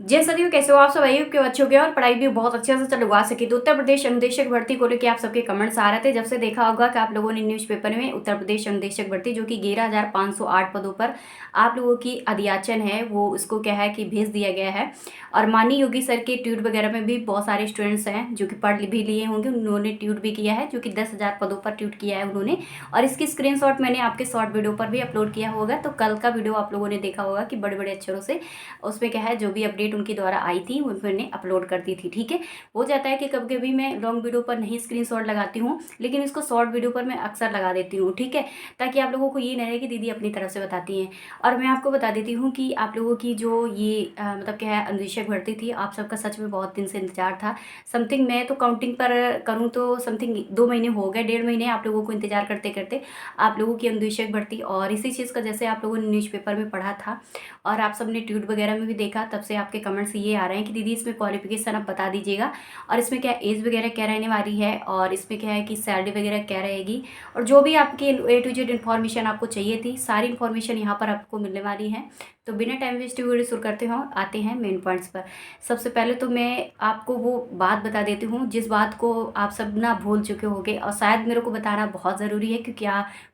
जय सदियों, कैसे हो आप सब? आइए के अच्छे हो गए और पढ़ाई भी बहुत अच्छे से चलवा सके। तो उत्तर प्रदेश अनुदेशक भर्ती को लेकर आप सबके कमेंट्स आ रहे थे। जब से देखा होगा कि आप लोगों ने न्यूज़पेपर में उत्तर प्रदेश अनुदेशक भर्ती जो कि 11,508 पदों पर आप लोगों की अधियाचन है वो उसको क्या है कि भेज दिया गया है। और माननीय योगी सर के ट्वीट वगैरह में भी बहुत सारे स्टूडेंट्स हैं जो कि पढ़ भी लिए होंगे, उन्होंने ट्वीट भी किया है जो कि 10,000 पदों पर ट्वीट किया है उन्होंने। और इसकी स्क्रीनशॉट मैंने आपके शॉर्ट वीडियो पर भी अपलोड किया होगा। तो कल का वीडियो आप लोगों ने देखा होगा कि बड़े बड़े अक्षरों से उसमें क्या है जो भी अपडेट उनके द्वारा आई थी वो मैंने अपलोड कर दी थी। ठीक है, हो जाता है कि कभी कभी मैं लॉन्ग वीडियो पर नहीं स्क्रीनशॉट लगाती हूँ, लेकिन इसको शॉर्ट वीडियो पर मैं अक्सर लगा देती हूँ। ठीक है, ताकि आप लोगों को ये नहीं रहे कि दीदी अपनी तरफ से बताती हैं। और मैं आपको बता देती हूँ कि आप लोगों की जो ये मतलब क्या है अनुदेशक भर्ती थी, आप सबका सच में बहुत दिन से इंतजार था। समथिंग मैं तो काउंटिंग पर करूँ तो समथिंग 2 महीने हो गए, 1.5 महीने आप लोगों को इंतजार करते करते आप लोगों की अनुदेशक भर्ती। और इसी चीज़ का जैसे आप लोगों ने न्यूज़पेपर में पढ़ा था और आप सबने ट्वीट वगैरह में भी देखा, तब से आपके कमेंट्स ये आ रहे हैं कि दीदी इसमें क्वालिफिकेशन आप बता दीजिएगा और इसमें क्या एज वगैरह क्या रहने वाली है और इसमें क्या है कि सैलरी वगैरह क्या रहेगी और जो भी आपकी A to Z इन्फॉर्मेशन आपको चाहिए थी, सारी इन्फॉर्मेशन यहाँ पर आपको मिलने वाली है। तो बिना टाइम वेस्ट वीडियो शुरू करते हो आते हैं मेन पॉइंट्स पर। सबसे पहले तो मैं आपको वो बात बता देती हूँ जिस बात को आप सब ना भूल चुके होंगे और शायद मेरे को बताना बहुत ज़रूरी है, क्योंकि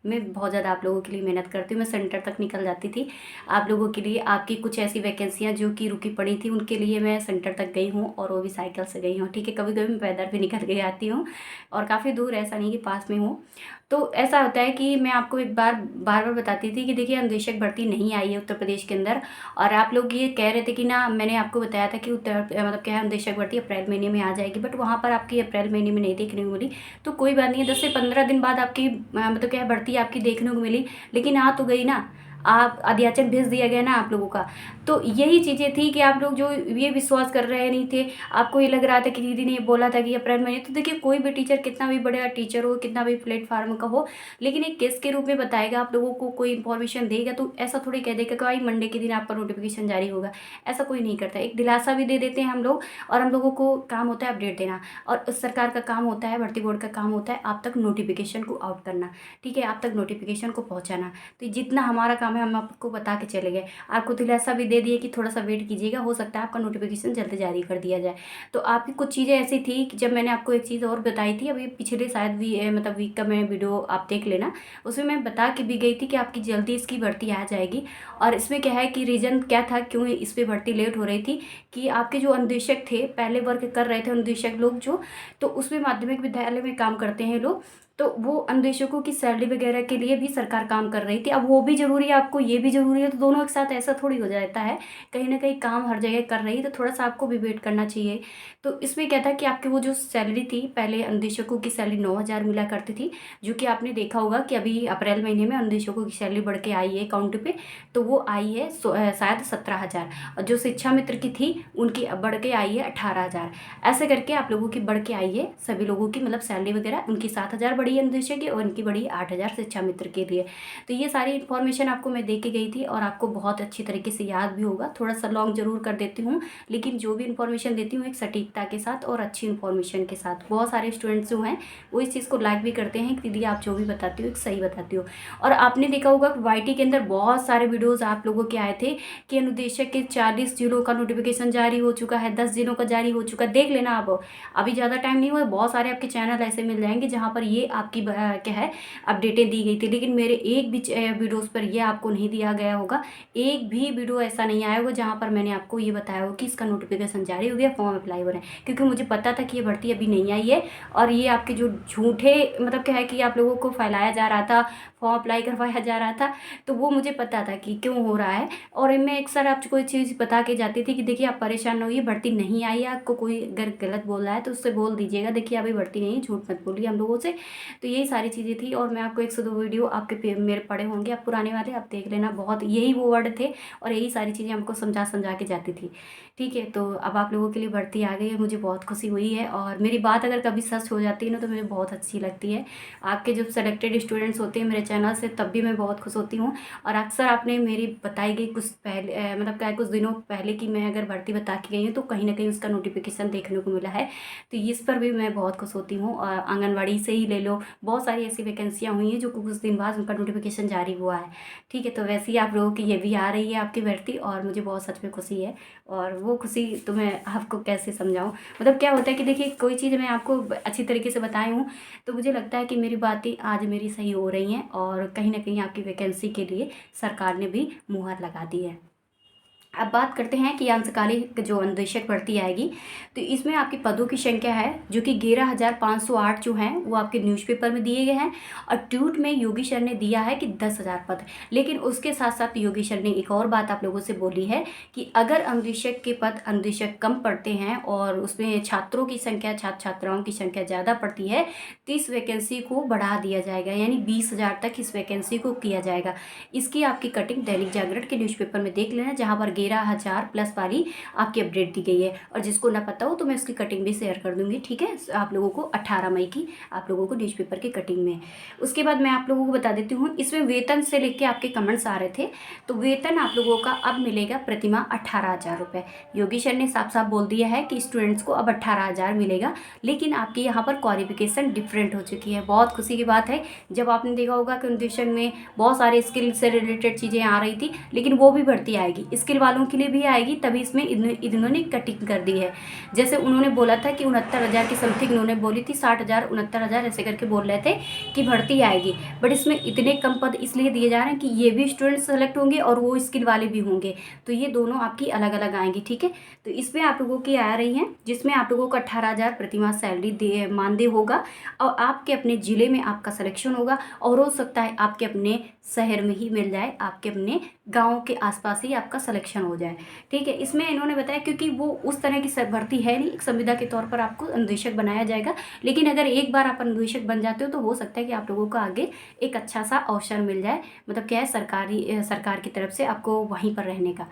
मैं बहुत ज़्यादा आप लोगों के लिए मेहनत करती हूँ। मैं सेंटर तक निकल जाती थी आप लोगों के लिए। आपकी कुछ ऐसी वैकेंसियाँ जो कि रुकी पड़ी थी उनके लिए मैं सेंटर तक गई हूँ और वो भी साइकिल से गई हूँ। ठीक है, कभी कभी मैं पैदल भी निकल के आती हूँ और काफ़ी दूर, ऐसा नहीं कि पास में हूँ। तो ऐसा होता है कि मैं आपको एक बार बार बार बताती थी कि देखिए अनुदेशक भर्ती नहीं आई है उत्तर प्रदेश के अंदर। और आप लोग ये कह रहे थे कि ना, मैंने आपको बताया था कि उत्तर मतलब क्या है अनुदेशक भर्ती अप्रैल महीने में आ जाएगी, बट वहाँ पर आपकी अप्रैल महीने में नहीं देखने को मिली। तो कोई बात नहीं है, 10 से 15 दिन बाद आपकी मतलब क्या है भर्ती आपकी देखने को मिली, लेकिन आ तो गई ना। आप अध्याचन भेज दिया गया ना आप लोगों का। तो यही चीज़ें थी कि आप लोग जो ये विश्वास कर रहे नहीं थे, आपको ये लग रहा था कि दीदी ने ये बोला था कि अप्रैल महीने। तो देखिए, कोई भी टीचर कितना भी बड़ा टीचर हो, कितना भी प्लेटफार्म का हो, लेकिन एक केस के रूप में बताएगा आप लोगों को, कोई इन्फॉर्मेशन देगा तो ऐसा थोड़ी कह देगा कि भाई मंडे के दिन आपका नोटिफिकेशन जारी होगा। ऐसा कोई नहीं करता, एक दिलासा भी दे देते हैं हम लोग। और हम लोगों को काम होता है अपडेट देना, और उस सरकार का काम होता है, भर्ती बोर्ड का काम होता है आप तक नोटिफिकेशन को आउट करना। ठीक है, आप तक नोटिफिकेशन को पहुँचाना। तो जितना हमारा काम है हम आपको बता के चले गए, आपको दिलासा भी दे दिए कि थोड़ा सा वेट कीजिएगा, हो सकता है आपका नोटिफिकेशन जल्दी जारी कर दिया जाए। तो आपकी कुछ चीज़ें ऐसी थी कि जब मैंने आपको एक चीज़ और बताई थी अभी पिछले शायद मतलब वीक का मैं वीडियो आप देख लेना, उसमें मैं बता के भी गई थी कि आपकी जल्दी इसकी भर्ती आ जाएगी। और इसमें क्या है कि रीज़न क्या था क्यों इस पर भर्ती लेट हो रही थी, कि आपके जो अनुदेशक थे पहले वर्क कर रहे थे अनुदेशक लोग जो, तो उसमें माध्यमिक विद्यालय में काम करते हैं लोग, तो वो अनुदेशकों की सैलरी वगैरह के लिए भी सरकार काम कर रही थी। अब वो भी ज़रूरी है, आपको ये भी ज़रूरी है, तो दोनों एक साथ ऐसा थोड़ी हो जाता है। कहीं ना कहीं काम हर जगह कर रही है, तो थोड़ा सा आपको भी वेट करना चाहिए। तो इसमें क्या था कि आपकी वो जो सैलरी थी, पहले अनुदेशकों की सैलरी 9,000 मिला करती थी, जो कि आपने देखा होगा कि अभी अप्रैल महीने में अनुदेशकों की सैलरी बढ़ के आई है अकाउंट पे, तो वो आई है शायद 17,000। और जो शिक्षा मित्र की थी उनकी अब बढ़ के आई है 18,000। ऐसे करके आप लोगों की बढ़ के आई है सभी लोगों की, मतलब सैलरी वगैरह उनकी 7,000 बढ़ी है अनुदेशक की और इनकी बढ़ी 8,000 शिक्षा मित्र के लिए। तो ये सारी इन्फॉर्मेशन आपको मैं दे के गई थी और आपको बहुत अच्छी तरीके से याद भी होगा। थोड़ा सा लॉन्ग जरूर कर देती हूँ, लेकिन जो भी इन्फॉर्मेशन देती हूँ एक सटीकता के साथ और अच्छी इन्फॉर्मेशन के साथ। बहुत सारे स्टूडेंट्स जो हैं वो इस चीज़ को लाइक भी करते हैं कि दीदी आप जो भी बताती हो एक सही बताती हो। और आपने देखा होगा कि YT के अंदर बहुत सारे वीडियोज़ आप लोगों के आए थे कि अनुदेशक के 40 जिलों का नोटिफिकेशन जारी हो चुका है, 10 जिलों का जारी हो चुका है। देख लेना आप, अभी ज़्यादा टाइम नहीं हुआ, बहुत सारे आपके चैनल ऐसे मिल जाएंगे जहाँ पर ये आपकी क्या है अपडेटें दी गई थी, लेकिन मेरे एक भी वीडियोज़ पर ये आपको नहीं दिया गया होगा। एक भी वीडियो ऐसा नहीं आया होगा जहाँ पर मैंने आपको ये बताया होगा कि इसका नोटिफिकेशन जारी हो गया, फॉर्म अप्लाई हो रहे हैं, क्योंकि मुझे पता था कि ये भर्ती अभी नहीं आई है। और ये आपके जो झूठे मतलब क्या है कि आप लोगों को फैलाया जा रहा था, फॉर्म अप्लाई करवाया जा रहा था, तो वो मुझे पता था कि क्यों हो रहा है। और मैं अक्सर आपको कोई चीज़ बता के जाती थी कि देखिए आप परेशान ना होइए, भर्ती नहीं आई है। आपको कोई अगर गलत बोल रहा है तो उससे बोल दीजिएगा, देखिए अभी भर्ती नहीं है, झूठ मत बोलिए हम लोगों से। तो यही सारी चीज़ें थी। और मैं आपको 102 वीडियो आपके मेरे पड़े होंगे, आप पुराने वाले आप देख लेना, बहुत यही वो वर्ड थे और यही सारी चीज़ें हमको समझा समझा के जाती थी। ठीक है, तो अब आप लोगों के लिए भर्ती आ गई है, मुझे बहुत खुशी हुई है। और मेरी बात अगर कभी सच हो जाती है ना तो मुझे बहुत अच्छी लगती है। आपके जब सेलेक्टेड स्टूडेंट्स होते हैं मेरे चैनल से तब भी मैं बहुत खुश होती हूँ। और अक्सर आपने मेरी बताई गई कुछ पहले मतलब क्या है कुछ दिनों पहले की मैं अगर भर्ती बता के गई हूँ तो कहीं ना कहीं उसका नोटिफिकेशन देखने को मिला है, तो इस पर भी मैं बहुत खुश होती हूँ। और आंगनबाड़ी से ही ले लो, लो, बहुत सारी ऐसी वैकेंसियाँ हुई हैं जो कुछ दिन बाद उनका नोटिफिकेशन जारी हुआ है। ठीक है, तो वैसे ही आप लोगों की ये भी आ रही है आपकी भर्ती, और मुझे बहुत सच में खुशी है। और वो खुशी तो मैं आपको कैसे समझाऊँ, मतलब क्या होता है कि देखिए कोई चीज़ मैं आपको अच्छी तरीके से बताई हूँ तो मुझे लगता है कि मेरी बातें आज मेरी सही हो रही हैं, और कहीं ना कहीं आपकी वैकेंसी के लिए सरकार ने भी मुहर लगा दी है। अब बात करते हैं कि अंशकालिक जो अनुदेशक भर्ती आएगी, तो इसमें आपकी पदों की संख्या है जो कि 11,508 जो हैं वो आपके न्यूज़पेपर में दिए गए हैं, और ट्वीट में योगी सर ने दिया है कि 10,000 पद। लेकिन उसके साथ साथ योगी सर ने एक और बात आप लोगों से बोली है कि अगर अनुदेशक के पद अनुदेशक कम पड़ते हैं और उसमें छात्रों की संख्या छात्र छात्राओं की संख्या ज़्यादा पड़ती है तो इस वैकेंसी को बढ़ा दिया जाएगा, यानी 20,000 तक इस वैकेंसी को किया जाएगा। इसकी आपकी कटिंग दैनिक जागरण के न्यूज़पेपर में देख लेना, जहाँ पर 13,000 प्लस वाली आपकी अपडेट दी गई है। और जिसको ना पता हो तो मैं उसकी कटिंग भी शेयर कर दूंगी, ठीक है, आप लोगों को 18 मई की आप लोगों को न्यूज़पेपर की कटिंग में। उसके बाद मैं आप लोगों को बता देती हूँ, इसमें वेतन से लेके आपके कमेंट्स आ रहे थे, तो वेतन आप लोगों का अब मिलेगा प्रतिमाह 18,000 रुपये। योगी सर ने साफ साफ बोल दिया है कि स्टूडेंट्स को अब 18,000 मिलेगा, लेकिन आपकी यहाँ पर क्वालिफिकेशन डिफरेंट हो चुकी है। बहुत खुशी की बात है, जब आपने देखा होगा कि अनुदेशक में बहुत सारे स्किल से रिलेटेड चीज़ें आ रही थी, लेकिन वो भी भर्ती आएगी, स्किल वालों के लिए भी आएगी, तभी इसमें इन्होंने कटिंग कर दी है। जैसे उन्होंने बोला था कि 69,000 की समथिंग उन्होंने बोली थी, 60,000 69,000 ऐसे करके बोल रहे थे कि भर्ती आएगी, बट इसमें इतने कम पद इसलिए दिए जा रहे हैं कि ये भी स्टूडेंट सेलेक्ट होंगे और वो स्किल वाले भी होंगे, तो ये दोनों आपकी अलग अलग आएंगी, ठीक है। तो इसमें आप लोगों की आ रही हैं जिसमें आप लोगों को 18,000 प्रतिमाह सैलरी मानदेय होगा, और आपके अपने ज़िले में आपका सिलेक्शन होगा, और हो सकता है आपके अपने शहर में ही मिल जाए, आपके अपने गांव के आसपास ही आपका सिलेक्शन हो जाए, ठीक है। इसमें इन्होंने बताया क्योंकि वो उस तरह की भर्ती है नहीं, एक संविदा के तौर पर आपको अनुदेशक बनाया जाएगा, लेकिन अगर एक बार आप अनुदेशक बन जाते हो तो हो सकता है कि आप लोगों को आगे एक अच्छा सा अवसर मिल जाए, मतलब क्या है, सरकार की तरफ से आपको वहीं पर रहने का।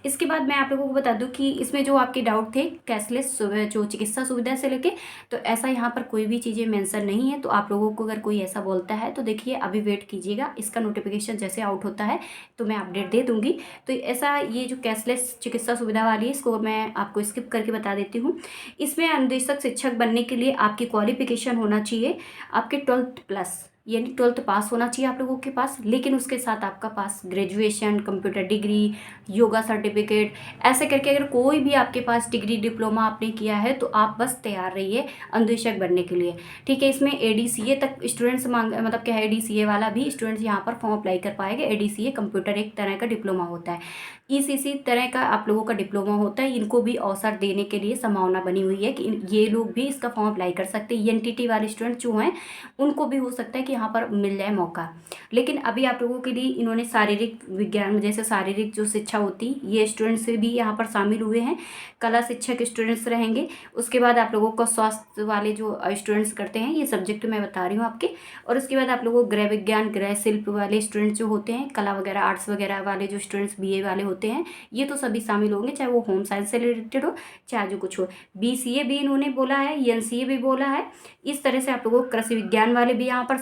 इसके बाद मैं आप लोगों को बता दूं कि इसमें जो आपके डाउट थे कैशलेस जो चिकित्सा सुविधा से लेके, तो ऐसा यहाँ पर कोई भी चीज़ें मेंशन नहीं है। तो आप लोगों को अगर कोई ऐसा बोलता है तो देखिए अभी वेट कीजिएगा, इसका नोटिफिकेशन जैसे आउट होता है तो मैं अपडेट दे दूंगी। तो ऐसा ये जो कैशलेस चिकित्सा सुविधा वाली है इसको मैं आपको स्किप करके बता देती हूँ। इसमें अनुदेशक शिक्षक बनने के लिए आपकी क्वालिफिकेशन होना चाहिए आपके 12th प्लस, यानी 12th पास होना चाहिए आप लोगों के पास, लेकिन उसके साथ आपका पास graduation, computer degree, yoga certificate, ऐसे करके अगर कोई भी आपके पास डिग्री डिप्लोमा आपने किया है तो आप बस तैयार रहिए अनुदेशक बनने के लिए, ठीक है। इसमें ADCA तक स्टूडेंट्स मतलब क्या है, ADCA वाला भी स्टूडेंट्स यहाँ पर फॉर्म अप्लाई कर पाएंगे। ADCA कंप्यूटर एक तरह का डिप्लोमा होता है, ECC तरह का आप लोगों का डिप्लोमा होता है, इनको भी अवसर देने के लिए संभावना बनी हुई है कि ये लोग भी इसका फॉर्म अप्लाई कर सकते हैं। ENTT वाले स्टूडेंट जो हैं उनको भी हो सकता है कि यहाँ पर मिल जाए मौका। लेकिन अभी आप लोगों के लिए इन्होंने शारीरिक विज्ञान जैसे शारीरिक जो शिक्षा होती ये स्टूडेंट्स भी यहाँ पर शामिल हुए हैं, कला शिक्षक स्टूडेंट्स रहेंगे। उसके बाद आप लोगों को स्वास्थ्य वाले जो स्टूडेंट्स करते हैं, ये सब्जेक्ट मैं बता रही हूँ आपके। और उसके बाद आप लोगों को गृह विज्ञान, गृह शिल्प वाले स्टूडेंट्स जो होते हैं, कला वगैरह आर्ट्स वगैरह वाले जो स्टूडेंट्स BA वाले होते हैं, ये तो सभी शामिल होंगे, चाहे वो होम साइंस से रिलेटेड हो चाहे जो कुछ हो। BCA भी इन्होंने बोला है, NCA भी बोला है। इस तरह से आप लोगों को कृषि विज्ञान वाले भी यहाँ पर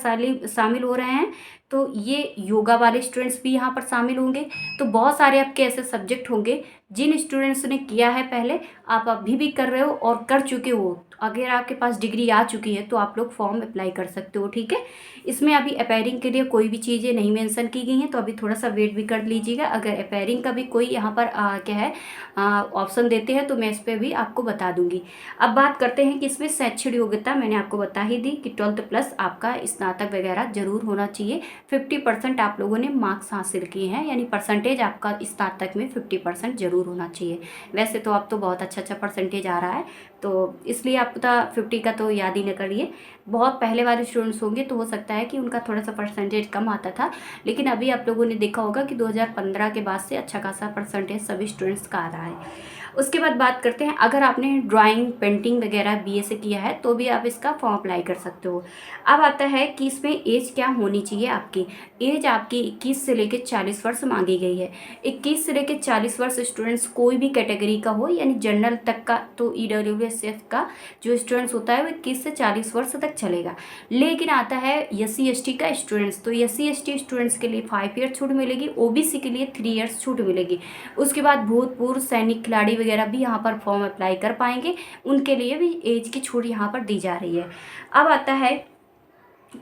शामिल हो रहे हैं, तो ये योगा वाले स्टूडेंट्स भी यहाँ पर शामिल होंगे। तो बहुत सारे आपके ऐसे सब्जेक्ट होंगे जिन स्टूडेंट्स ने किया है पहले, आप अभी भी कर रहे हो और कर चुके हो, अगर आपके पास डिग्री आ चुकी है तो आप लोग फॉर्म अप्लाई कर सकते हो, ठीक है। इसमें अभी अपेयरिंग के लिए कोई भी चीज़ें नहीं मेंशन की गई हैं, तो अभी थोड़ा सा वेट भी कर लीजिएगा। अगर अपेयरिंग का भी कोई यहाँ पर क्या है ऑप्शन देते हैं तो मैं इस पर भी आपको बता दूंगी। अब बात करते हैं कि इसमें शैक्षणिक योग्यता मैंने आपको बता ही दी कि 12th प्लस आपका स्नातक वगैरह जरूर होना चाहिए। 50% आप लोगों ने मार्क्स हासिल किए हैं, यानी परसेंटेज आपका स्नातक में 50% जरूर होना चाहिए। वैसे तो अब तो बहुत अच्छा परसेंटेज आ रहा है, तो इसलिए आप पता 50 का तो याद ही न करिए। बहुत पहले वाले स्टूडेंट्स होंगे तो हो सकता है कि उनका थोड़ा सा परसेंटेज कम आता था, लेकिन अभी आप लोगों ने देखा होगा कि 2015 के बाद से अच्छा खासा परसेंटेज सभी स्टूडेंट्स का आ रहा है। उसके बाद बात करते हैं, अगर आपने ड्राइंग पेंटिंग वगैरह BA से किया है तो भी आप इसका फॉर्म अप्लाई कर सकते हो। अब आता है कि इसमें एज क्या होनी चाहिए। आपकी एज आपकी 21 से लेकर 40 वर्ष मांगी गई है। 21 से लेकर 40 वर्ष स्टूडेंट्स कोई भी कैटेगरी का हो, यानी जनरल तक का, तो EWSF का जो स्टूडेंट्स होता है वो 21 से 40 वर्ष तक चलेगा। लेकिन आता है SC ST का स्टूडेंट्स, तो SC ST स्टूडेंट्स के लिए 5 ईयर छूट मिलेगी, OBC के लिए 3 ईयर्स छूट मिलेगी। उसके बाद भूतपूर्व सैनिक खिलाड़ी वगैरह भी यहाँ पर फॉर्म अप्लाई कर पाएंगे, उनके लिए भी एज की छूट यहाँ पर दी जा रही है। अब आता है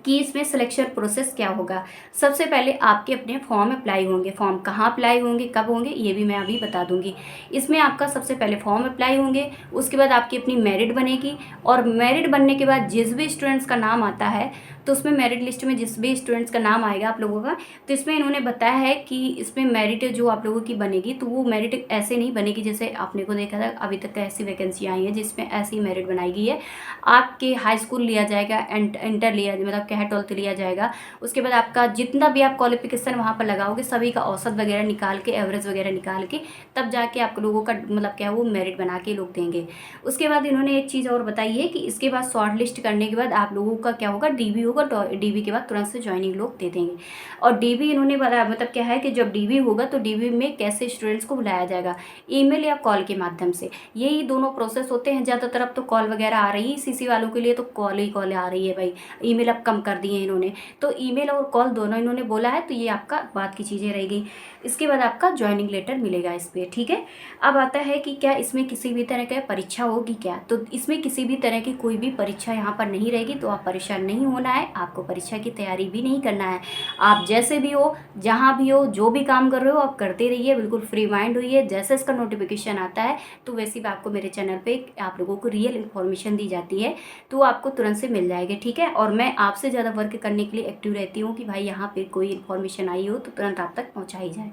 कि इसमें सिलेक्शन प्रोसेस क्या होगा। सबसे पहले आपके अपने फॉर्म अप्लाई होंगे। फॉर्म कहाँ अप्लाई होंगे, कब होंगे, ये भी मैं अभी बता दूंगी। इसमें आपका सबसे पहले फॉर्म अप्लाई होंगे, उसके बाद आपकी अपनी मेरिट बनेगी, और मेरिट बनने के बाद जिस भी स्टूडेंट्स का नाम आता है, तो उसमें मेरिट लिस्ट में जिस भी स्टूडेंट्स का नाम आएगा आप लोगों का, तो इसमें इन्होंने बताया है कि इसमें मेरिट जो आप लोगों की बनेगी, तो वो मेरिट ऐसे नहीं बनेगी जैसे आपने को देखा था अभी तक ऐसी वैकेंसी आई है जिसमें ऐसी मेरिट बनाई गई है। आपके हाई स्कूल लिया जाएगा, इंटर लिया, मतलब क्या है 12th लिया जाएगा। उसके बाद आपका जितना भी आप क्वालिफिकेशन वहाँ पर लगाओगे सभी का औसत वगैरह निकाल के, एवरेज वगैरह निकाल के, तब जाके आप लोगों का मतलब क्या है वो मेरिट बना के लोग देंगे। उसके बाद इन्होंने एक चीज़ और बताई है कि इसके बाद शॉर्ट लिस्ट करने के बाद आप लोगों का क्या होगा, डीबी होगा। डीबी के बाद तुरंत से ज्वाइनिंग लोग दे देंगे। और डीबी इन्होंने बताया, मतलब क्या है कि जब डीबी होगा तो डीबी में कैसे स्टूडेंट्स को बुलाया जाएगा, ईमेल या कॉल के माध्यम से। यही दोनों प्रोसेस होते हैं। ज़्यादातर अब तो कॉल वगैरह आ रही है, सीसी वालों के लिए तो कॉल ही कॉल आ रही है भाई, ईमेल अब कम कर दिए हैं इन्होंने। तो ईमेल और कॉल दोनों इन्होंने बोला है, तो ये आपका बात की चीज़ें रहेगी। इसके बाद आपका ज्वाइनिंग लेटर मिलेगा इस पर, ठीक है। अब आता है कि क्या इसमें किसी भी तरह का परीक्षा होगी क्या, तो इसमें किसी भी तरह की कोई भी परीक्षा यहाँ पर नहीं रहेगी। तो आप परेशान नहीं होना है, आपको परीक्षा की तैयारी भी नहीं करना है। आप जैसे भी हो, जहाँ भी हो, जो भी काम कर रहे हो आप करते रहिए, बिल्कुल फ्री माइंड होइए। जैसे इसका नोटिफिकेशन आता है तो वैसे भी आपको मेरे चैनल पे आप लोगों को रियल इन्फॉर्मेशन दी जाती है, तो आपको तुरंत से मिल जाएगी, ठीक है। और मैं आपसे ज़्यादा वर्क करने के लिए एक्टिव रहती हूँ कि भाई यहाँ पे कोई इन्फॉर्मेशन आई हो तो तुरंत आप तक पहुँचाई जाए।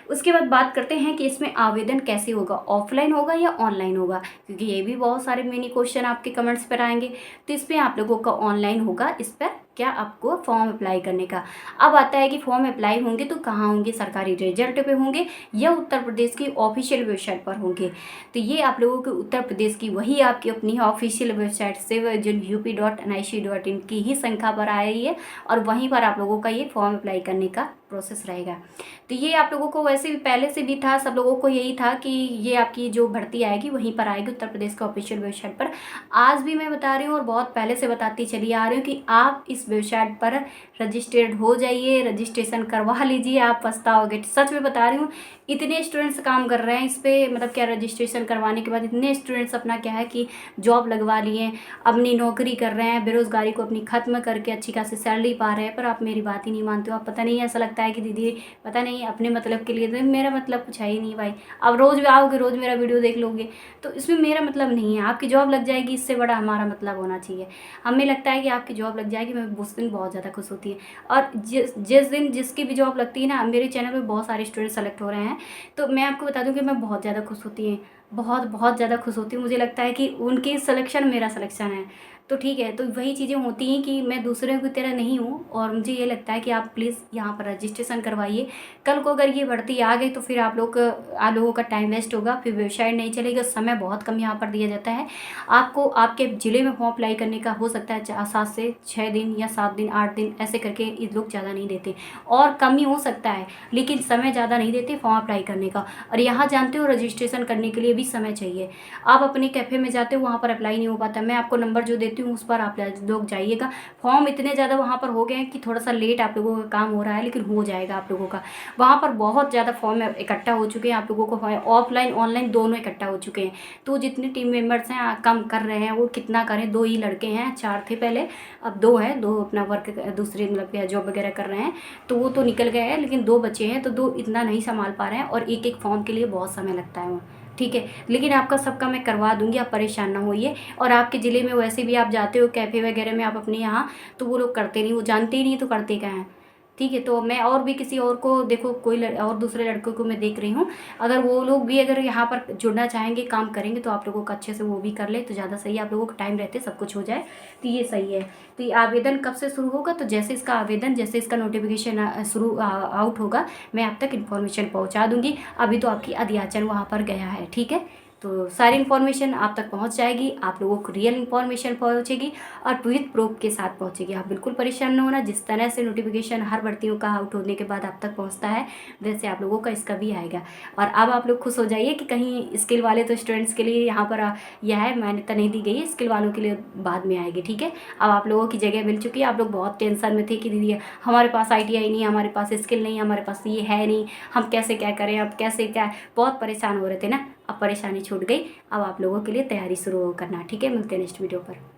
उसके बाद बात करते हैं कि इसमें आवेदन कैसे होगा, ऑफलाइन होगा या ऑनलाइन होगा, क्योंकि ये भी बहुत सारे मिनी क्वेश्चन आपके कमेंट्स पर आएंगे। तो इस पर आप लोगों का ऑनलाइन होगा, इस पर क्या आपको फॉर्म अप्लाई करने का। अब आता है कि फॉर्म अप्लाई होंगे तो कहाँ होंगे, सरकारी रिजल्ट पे होंगे या उत्तर प्रदेश की ऑफिशियल वेबसाइट पर होंगे। तो ये आप लोगों के उत्तर प्रदेश की वही आपकी अपनी ऑफिशियल वेबसाइट से जो UP.NIC.in की ही संख्या पर आ रही है, और वहीं पर आप लोगों का ये फॉर्म अप्लाई करने का प्रोसेस रहेगा। तो ये आप लोगों को वैसे भी पहले से भी था, सब लोगों को यही था कि ये आपकी जो भर्ती आएगी वहीं पर आएगी, उत्तर प्रदेश के ऑफिशियल वेबसाइट पर। आज भी मैं बता रही हूँ और बहुत पहले से बताती चली आ रही हूँ कि आप इस वेबसाइट पर रजिस्टर्ड हो जाइए, रजिस्ट्रेशन करवा लीजिए, आप पछताओगे। सच में बता रही हूँ, इतने स्टूडेंट्स काम कर रहे हैं इस पर, मतलब क्या रजिस्ट्रेशन करवाने के बाद इतने स्टूडेंट्स अपना क्या है कि जॉब लगवा लिए, अपनी नौकरी कर रहे हैं, बेरोजगारी को अपनी ख़त्म करके अच्छी खासी सैलरी पा रहे हैं। पर आप मेरी बात ही नहीं मानते हो। आप पता नहीं, ऐसा लगता है कि दीदी पता नहीं अपने मतलब के लिए, तो मेरा मतलब कुछ है ही नहीं भाई। अब रोज़ आओगे, रोज़ मेरा वीडियो देख लोगे, तो इसमें मेरा मतलब नहीं है। आपकी जॉब लग जाएगी, इससे बड़ा हमारा मतलब होना चाहिए। हमें लगता है कि आपकी जॉब लग जाएगी, मैं उस दिन बहुत ज़्यादा खुश होती है। और जिस दिन जिसकी भी जॉब लगती है ना, मेरे चैनल पे बहुत सारे स्टूडेंट सेलेक्ट हो रहे हैं, तो मैं आपको बता दूं कि मैं बहुत ज़्यादा खुश होती हूँ, बहुत बहुत ज़्यादा खुश होती हूँ। मुझे लगता है कि उनकी सिलेक्शन मेरा सिलेक्शन है। तो ठीक है, तो वही चीज़ें होती हैं कि मैं दूसरों की तरह नहीं हूँ, और मुझे ये लगता है कि आप प्लीज़ यहाँ पर रजिस्ट्रेशन करवाइए। कल को अगर ये भर्ती आ गई तो फिर आप लोगों का टाइम वेस्ट होगा, फिर वेबसाइट नहीं चलेगा, समय बहुत कम यहाँ पर दिया जाता है। आपको आपके ज़िले में फॉर्म अप्लाई करने का हो सकता है 7 से 6 दिन या 7 दिन 8 दिन, ऐसे करके ये लोग ज़्यादा नहीं देते, और कम ही हो सकता है, लेकिन समय ज़्यादा नहीं देते फॉर्म अप्लाई करने का। और यहाँ जानते हो रजिस्ट्रेशन करने के लिए भी समय चाहिए। आप अपने कैफ़े में जाते हो, वहाँ पर अप्लाई नहीं हो पाता। मैं आपको नंबर जो देती हूँ उस पर आप लोग जाइएगा। फॉर्म इतने ज़्यादा वहाँ पर हो गए हैं कि थोड़ा सा लेट आप लोगों का काम हो रहा है, लेकिन हो जाएगा आप लोगों का। वहाँ पर बहुत ज़्यादा फॉर्म इकट्ठा हो चुके हैं, आप लोगों को ऑफलाइन ऑनलाइन दोनों इकट्ठा हो चुके हैं। तो जितने टीम मेंबर्स हैं कम कर रहे हैं, वो कितना करें, 2 ही लड़के हैं, 4 थे पहले, अब 2 हैं, 2 अपना वर्क दूसरे मतलब जॉब वगैरह कर रहे हैं, तो वो तो निकल गए हैं, लेकिन 2 बचे हैं, तो 2 इतना नहीं संभाल पा रहे हैं, और एक एक फॉर्म के लिए बहुत समय लगता है वो, ठीक है। लेकिन आपका सबका मैं करवा दूंगी, आप परेशान ना होइए। और आपके ज़िले में वैसे भी आप जाते हो कैफ़े वगैरह में आप अपने यहाँ, तो वो लोग करते नहीं, वो जानते ही नहीं, तो करते क्या हैं, ठीक है। तो मैं और भी किसी और को देखो, कोई और दूसरे लड़कों को मैं देख रही हूँ, अगर वो लोग भी अगर यहाँ पर जुड़ना चाहेंगे, काम करेंगे, तो आप लोगों का अच्छे से वो भी कर ले तो ज़्यादा सही है। आप लोगों को टाइम रहते सब कुछ हो जाए, तो ये सही है। तो ये आवेदन कब से शुरू होगा, तो जैसे इसका आवेदन, जैसे इसका नोटिफिकेशन शुरू आउट होगा, मैं आप तक इन्फॉर्मेशन पहुँचा दूँगी। अभी तो आपकी अध्याचन वहाँ पर गया है, ठीक है। तो सारी इन्फॉर्मेशन आप तक पहुंच जाएगी, आप लोगों को रियल इन्फॉर्मेशन पहुंचेगी, और विद प्रूफ के साथ पहुंचेगी। आप बिल्कुल परेशान न होना। जिस तरह से नोटिफिकेशन हर भर्तियों का आउट होने के बाद आप तक पहुंचता है, वैसे आप लोगों का इसका भी आएगा। और अब आप लोग खुश हो जाइए कि कहीं स्किल वाले तो स्टूडेंट्स के लिए यहाँ पर यह है मान्यता नहीं दी गई है, स्किल वालों के लिए बाद में आएगी, ठीक है। अब आप लोगों की जगह मिल चुकी है। आप लोग बहुत टेंशन में थे कि दीदी हमारे पास ITI नहीं है, हमारे पास स्किल नहीं है, हमारे पास ये है नहीं, हम कैसे क्या करें, अब कैसे क्या, बहुत परेशान हो रहे थे ना। अब परेशानी छूट गई। अब आप लोगों के लिए तैयारी शुरू करना, ठीक है। मिलते हैं नेक्स्ट वीडियो पर।